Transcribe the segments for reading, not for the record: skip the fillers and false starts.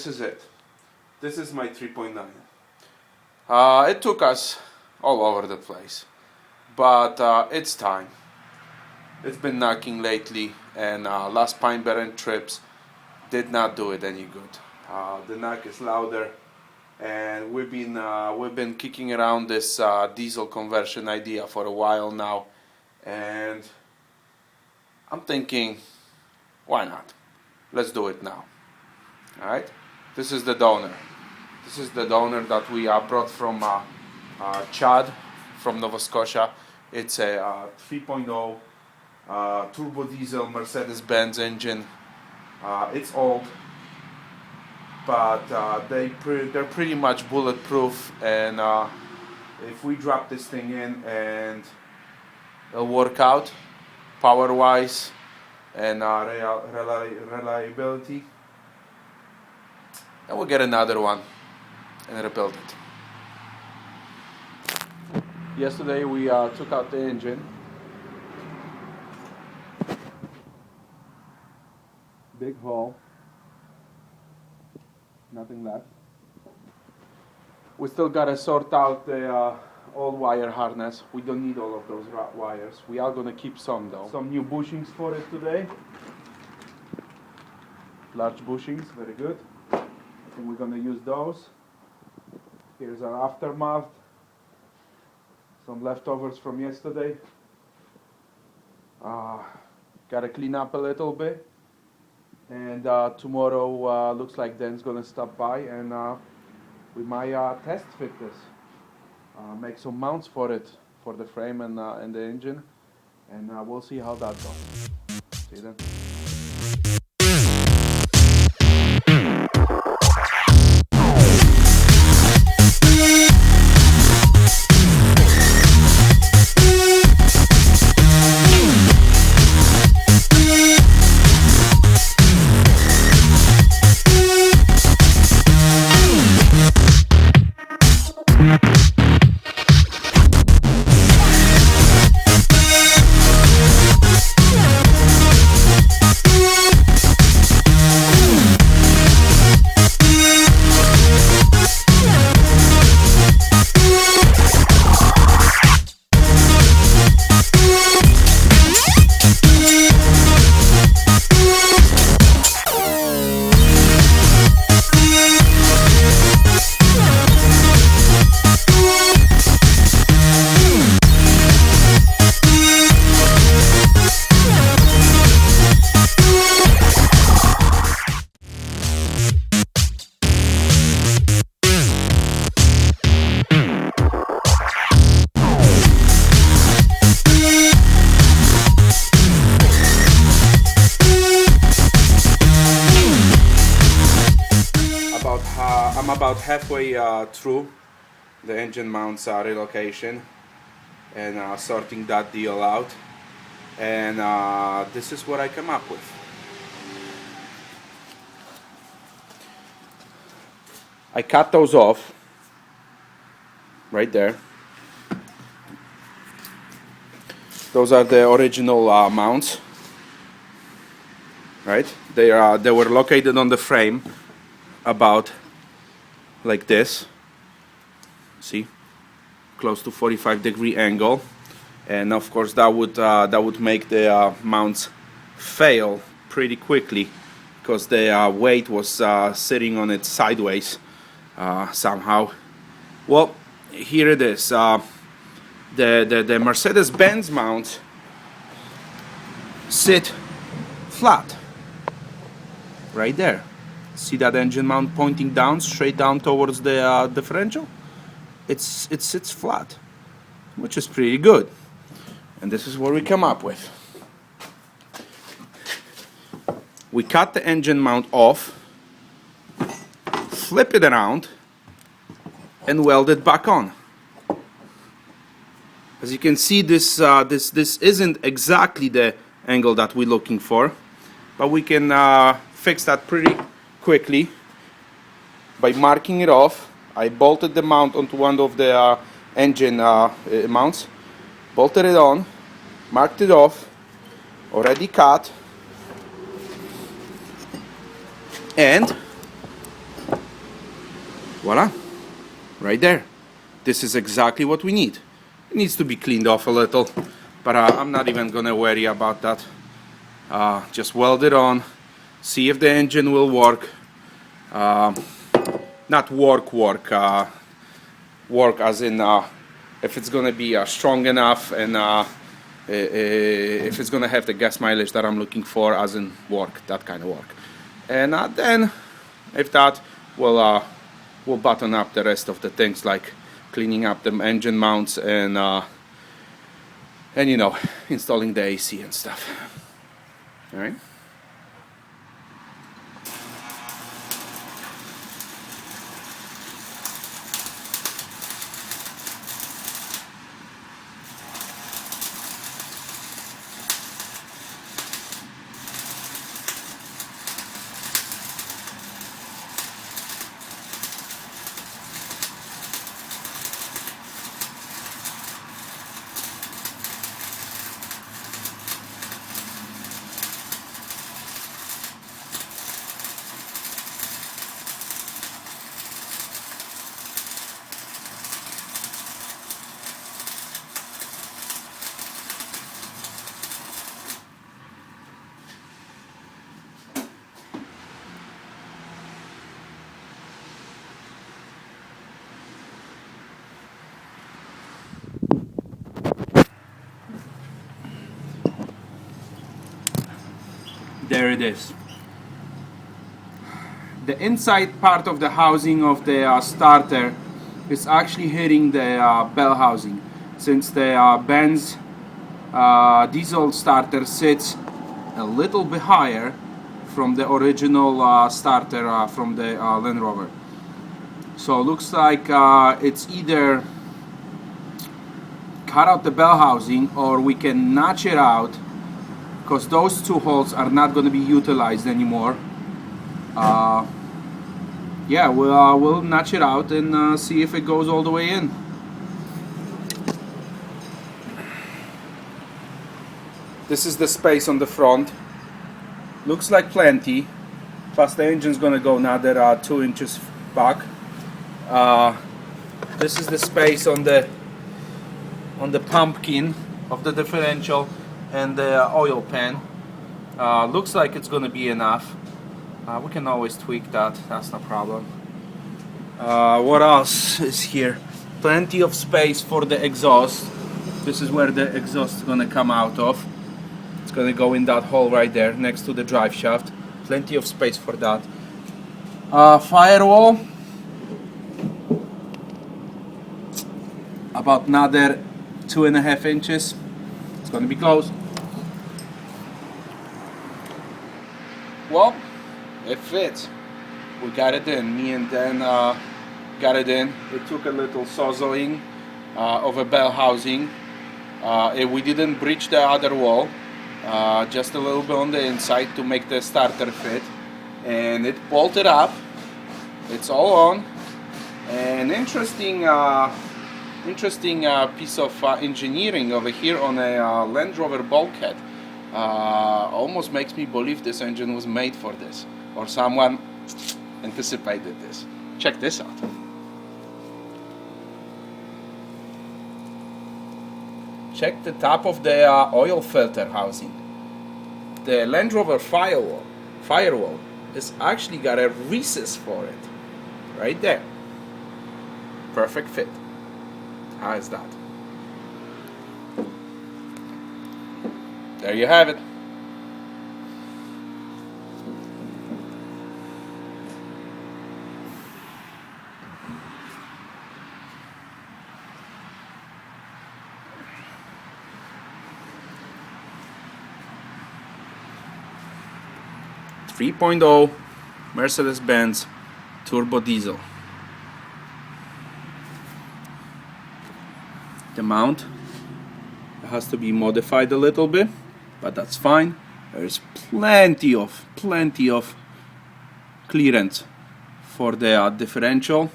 this is it. This is my 3.9. It took us all over the place, but it's time. It's been knocking lately, and last Pine Barren trips did not do it any good. The knock is louder, and we've been kicking around this diesel conversion idea for a while now, and I'm thinking, why not? Let's do it now. All right. This is the donor. This is the donor that we brought from Chad, from Nova Scotia. It's a 3.0 turbo diesel Mercedes Benz engine. It's old, but they're pretty much bulletproof, and if we drop this thing in, and it'll work out power-wise and reliability. And we'll get another one and rebuild it. Yesterday we took out the engine. Big hole. Nothing left. We still gotta sort out the old wire harness. We don't need all of those wires. We are gonna keep some though. Some new bushings for it today. Large bushings, very good. And we're gonna use those. Here's our aftermath. Some leftovers from yesterday. Gotta clean up a little bit. And tomorrow looks like Dan's gonna stop by, and we might test fit this. Make some mounts for it, for the frame and the engine, and we'll see how that goes. See you then. I'm about halfway through the engine mounts relocation and sorting that deal out, and this is what I come up with. I cut those off right there. Those are the original mounts, right? They were located on the frame about like this. See, close to 45-degree angle, and of course that would make the mounts fail pretty quickly because the weight was sitting on it sideways somehow. Well, here it is. The Mercedes Benz mounts sit flat right there. See that engine mount pointing down, straight down towards the differential? It sits flat, which is pretty good. And this is what we come up with. We cut the engine mount off, flip it around, and weld it back on. As you can see, this isn't exactly the angle that we're looking for, but we can fix that pretty quickly by marking it off. I bolted the mount onto one of the engine mounts, bolted it on, marked it off, already cut, and Voila, right there. This is exactly what we need. It needs to be cleaned off a little, but I'm not even gonna worry about that. Just weld it on, see if the engine will work. Not work as in if it's gonna be strong enough, and if it's gonna have the gas mileage that I'm looking for, as in work, that kind of work. And then if that, we'll button up the rest of the things, like cleaning up the engine mounts and you know, installing the AC and stuff. All right. There it is. The inside part of the housing of the starter is actually hitting the bell housing, since the Benz diesel starter sits a little bit higher from the original starter from the Land Rover. So it looks like it's either cut out the bell housing, or we can notch it out, because those two holes are not going to be utilized anymore. Yeah, we'll notch it out and see if it goes all the way in. This is the space on the front. Looks like plenty. Plus the engine's going to go another 2 inches back. This is the space on the pumpkin of the differential and the oil pan. Looks like it's gonna be enough. We can always tweak that, that's no problem. What else is here? Plenty of space for the exhaust. This is where the exhaust is gonna come out of. It's gonna go in that hole right there next to the drive shaft. Plenty of space for that. Firewall, about another 2.5 inches. It's gonna be close. Well, it fits. We got it in. Me and Dan got it in. It took a little sawzalling of a bell housing. We didn't breach the other wall, just a little bit on the inside to make the starter fit, and it bolted up. It's all on. An interesting piece of engineering over here on a Land Rover bulkhead. Almost makes me believe this engine was made for this, or someone anticipated this. Check this out. Check the top of the oil filter housing. The Land Rover firewall is actually got a recess for it, right there. Perfect fit. How is that? There you have it. .3 Mercedes Benz turbo diesel. The mount has to be modified a little bit, but that's fine. There's plenty of clearance for the differential.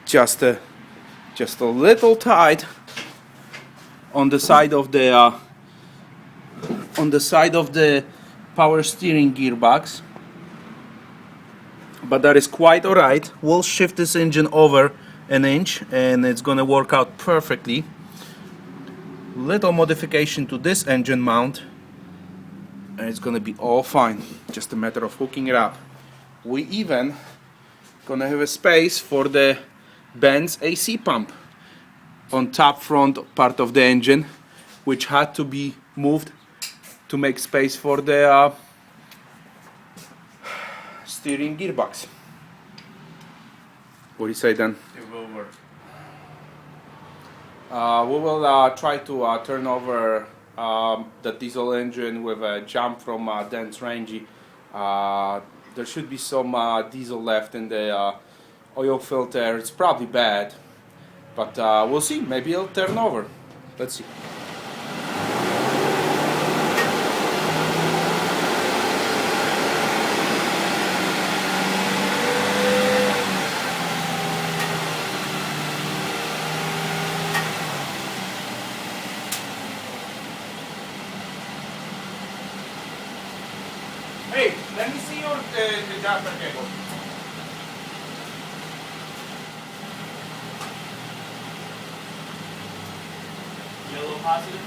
Just a little tight on the side of the power steering gearbox, but that is quite alright. We'll shift this engine over an inch and it's gonna work out perfectly. Little modification to this engine mount and it's gonna be all fine. Just a matter of hooking it up. We even gonna have a space for the Benz AC pump on top front part of the engine, which had to be moved to make space for the steering gearbox. What do you say, Dan? It will work. We will try to turn over the diesel engine with a jump from Dan's range. There should be some diesel left in the oil filter. It's probably bad, but we'll see. Maybe it'll turn over. Let's see. Hey, let me see your the adapter cable. Yellow positive.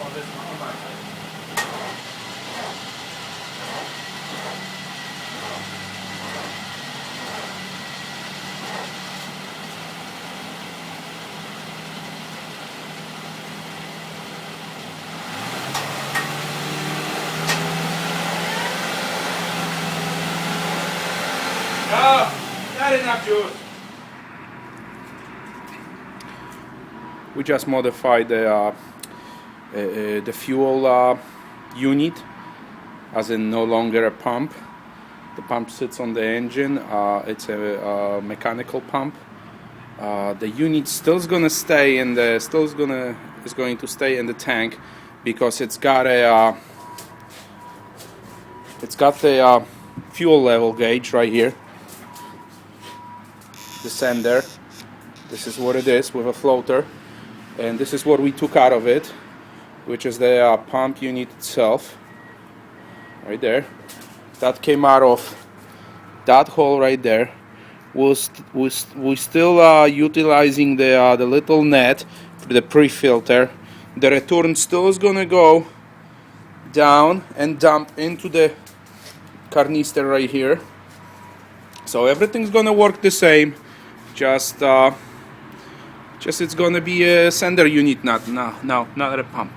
On this one, on my side. Not enough juice. We just modified the fuel unit, as in no longer a pump. The pump sits on the engine. It's a mechanical pump. The unit still is gonna stay in the is going to stay in the tank because it's got a the fuel level gauge right here. The sender. This is what it is with a floater, and this is what we took out of it, which is the pump unit itself, right there. That came out of that hole right there. We're still utilizing the little net for the pre-filter. The return still is gonna go down and dump into the canister right here. So everything's gonna work the same. Just it's gonna be a sender unit, not a pump.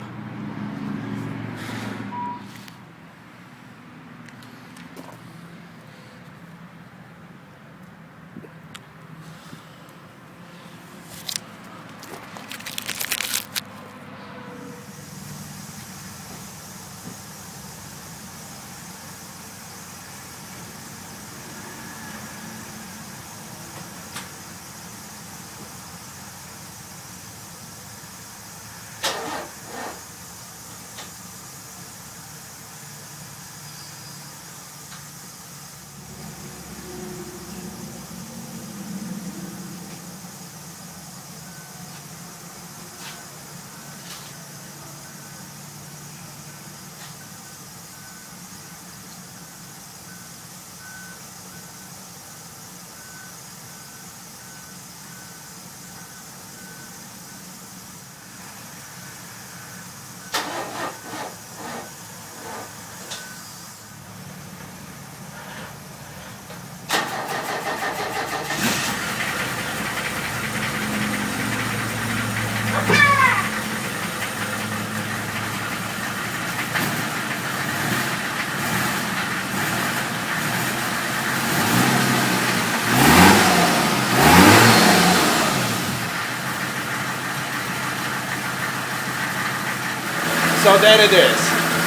So there it is.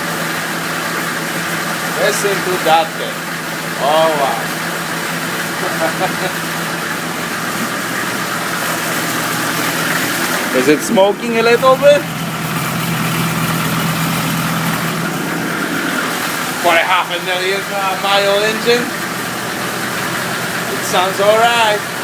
Listen to that thing. Oh wow. Is it smoking a little bit? For a 500,000 mile engine? It sounds alright.